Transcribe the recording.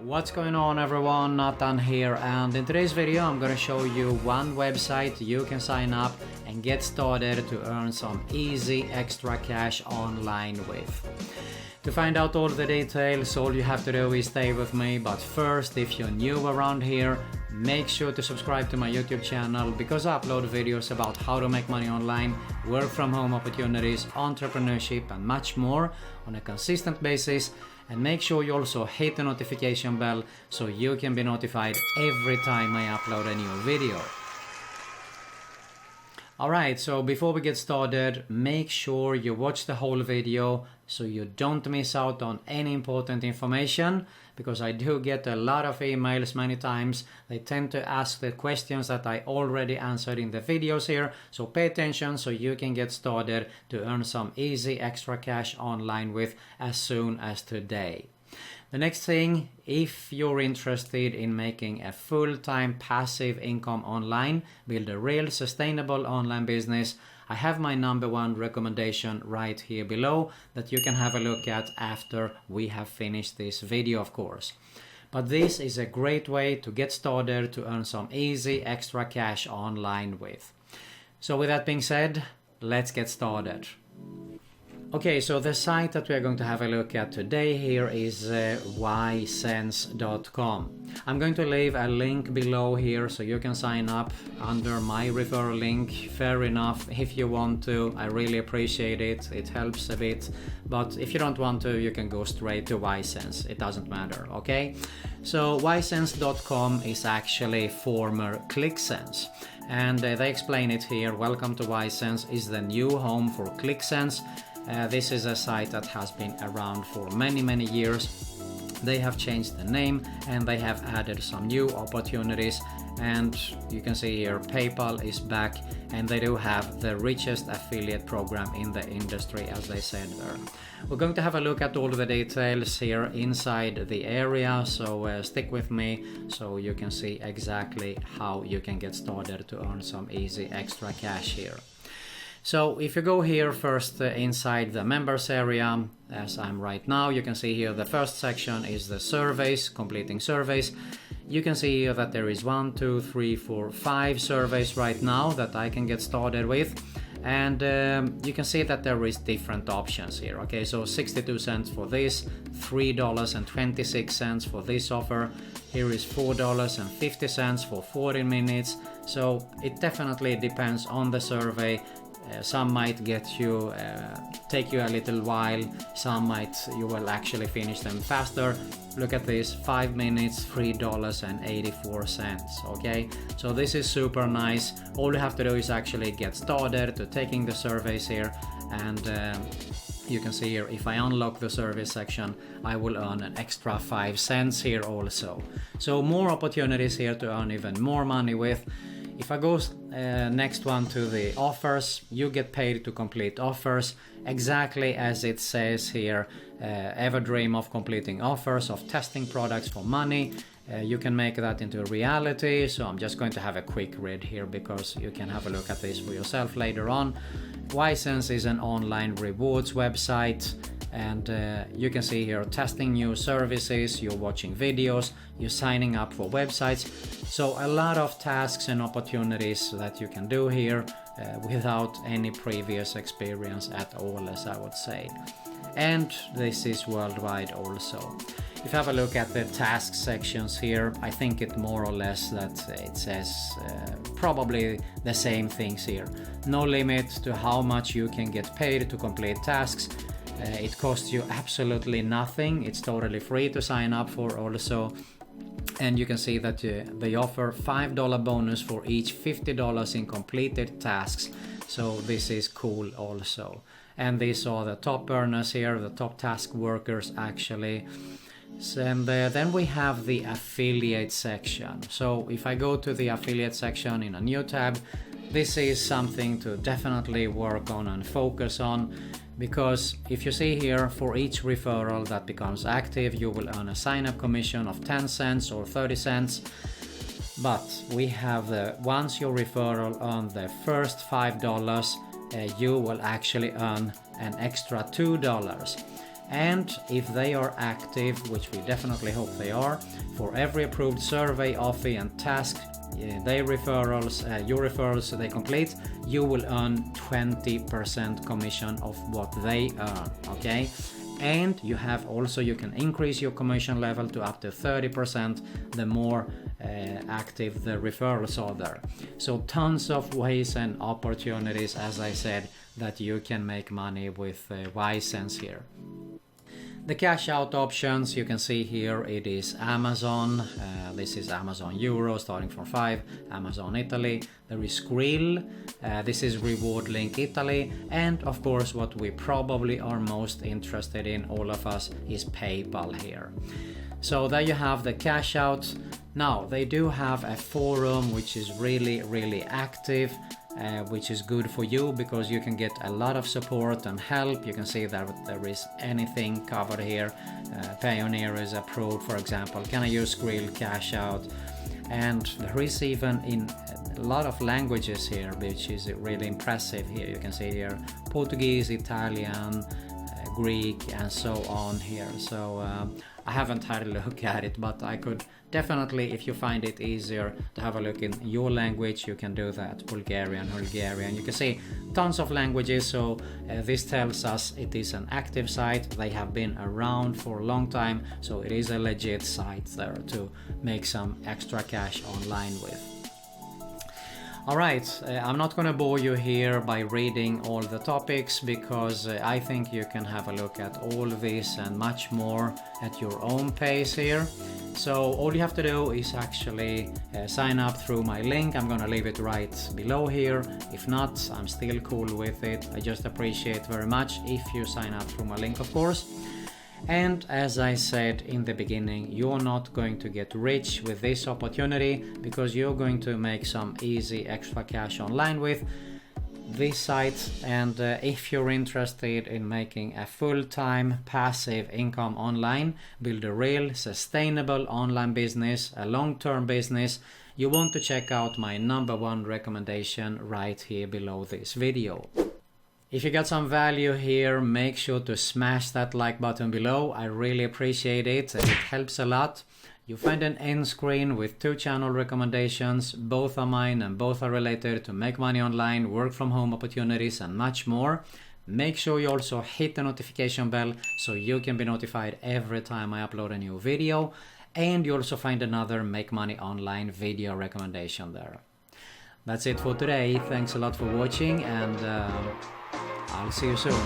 What's going on everyone, Nathan here, and in today's video I'm gonna show you one website you can sign up and get started to earn some easy extra cash online with. To find out all the details, all you have to do is stay with me, but first, if you're new around here, make sure to subscribe to my YouTube channel because I upload videos about how to make money online, work from home opportunities, entrepreneurship and much more on a consistent basis. And make sure you also hit the notification bell so you can be notified every time I upload a new video. Alright, so before we get started, make sure you watch the whole video so you don't miss out on any important information, because I do get a lot of emails many times. They tend to ask the questions that I already answered in the videos here, so pay attention so you can get started to earn some easy extra cash online with as soon as today. The next thing, if you're interested in making a full-time passive income online, build a real sustainable online business, I have my #1 recommendation right here below that you can have a look at after we have finished this video, of course. But this is a great way to get started to earn some easy extra cash online with. So with that being said, let's get started. Okay, so the site that we are going to have a look at today here is ysense.com. I'm going to leave a link below here so you can sign up under my referral link. Fair enough, if you want to, I really appreciate it. It helps a bit. But if you don't want to, you can go straight to Ysense. It doesn't matter, okay? So ysense.com is actually former ClickSense. And they explain it here. Welcome to Ysense is the new home for ClickSense. This is a site that has been around for many years. They have changed the name and they have added some new opportunities, and you can see here PayPal is back and they do have the richest affiliate program in the industry, as they said there. We're going to have a look at all the details here inside the area, so stick with me so you can see exactly how you can get started to earn some easy extra cash here. So if you go here first inside the members area, as I'm right now, you can see here the first section is the surveys, completing surveys. You can see here that there is 1, 2, 3, 4, 5 surveys right now that I can get started with. And you can see that there is different options here. Okay, so 62 cents for this, $3.26 for this offer. Here is $4.50 for 40 minutes. So it definitely depends on the survey. Some might get you, take you a little while, some you will actually finish them faster. Look at this, 5 minutes, $3.84, okay? So this is super nice. All you have to do is actually get started to taking the surveys here, and you can see here, if I unlock the survey section, I will earn an extra 5 cents here also. So more opportunities here to earn even more money with. If I go next one to the offers, you get paid to complete offers, exactly as it says here. Ever dream of completing offers, of testing products for money? You can make that into a reality. So I'm just going to have a quick read here because you can have a look at this for yourself later on. Ysense is an online rewards website. And you can see here testing new services, you're watching videos, you're signing up for websites. So a lot of tasks and opportunities that you can do here without any previous experience at all, as I would say. And this is worldwide also. If you have a look at the task sections here, I think it more or less that it says probably the same things here. No limit to how much you can get paid to complete tasks. It costs you absolutely nothing. It's totally free to sign up for also. And you can see that they offer $5 bonus for each $50 in completed tasks. So this is cool also. And these are the top earners here, the top task workers actually. And then we have the affiliate section. So if I go to the affiliate section in a new tab, this is something to definitely work on and focus on. Because if you see here, for each referral that becomes active, you will earn a sign-up commission of 10 cents or 30 cents. But we have once your referral earns the first $5, you will actually earn an extra $2. And if they are active, which we definitely hope they are, for every approved survey, offer and task your referrals they complete, you will earn 20% commission of what they earn. Okay, and you can increase your commission level to up to 30% the more active the referrals are there. So tons of ways and opportunities, as I said, that you can make money with Ysense here. The cash out options you can see here, it is Amazon, this is Amazon Euro starting from 5, Amazon Italy, there is Skrill, this is Reward Link Italy, and of course what we probably are most interested in, all of us, is PayPal here. So there you have the cash out. Now they do have a forum which is really active, which is good for you because you can get a lot of support and help. You can see that there is anything covered here. Payoneer is approved, for example. Can I use Skrill cash out? And there is even in a lot of languages here, which is really impressive here. You can see here Portuguese, Italian, Greek, and so on here. So I haven't had a look at it, but I could definitely, if you find it easier to have a look in your language, you can do that. Bulgarian. You can see tons of languages. So this tells us it is an active site. They have been around for a long time, so it is a legit site there to make some extra cash online with. Alright, I'm not gonna bore you here by reading all the topics because I think you can have a look at all this and much more at your own pace here. So all you have to do is actually sign up through my link. I'm gonna leave it right below here. If not, I'm still cool with it. I just appreciate very much if you sign up through my link, of course. And as I said in the beginning, you're not going to get rich with this opportunity because you're going to make some easy extra cash online with this site. And if you're interested in making a full-time passive income online, build a real sustainable online business, a long-term business, you want to check out my #1 recommendation right here below this video. If you got some value here, make sure to smash that like button below. I really appreciate it. It helps a lot. You find an end screen with 2 channel recommendations. Both are mine and both are related to make money online, work from home opportunities, and much more. Make sure you also hit the notification bell so you can be notified every time I upload a new video. And you also find another Make Money Online video recommendation there. That's it for today. Thanks a lot for watching, and I'll see you soon.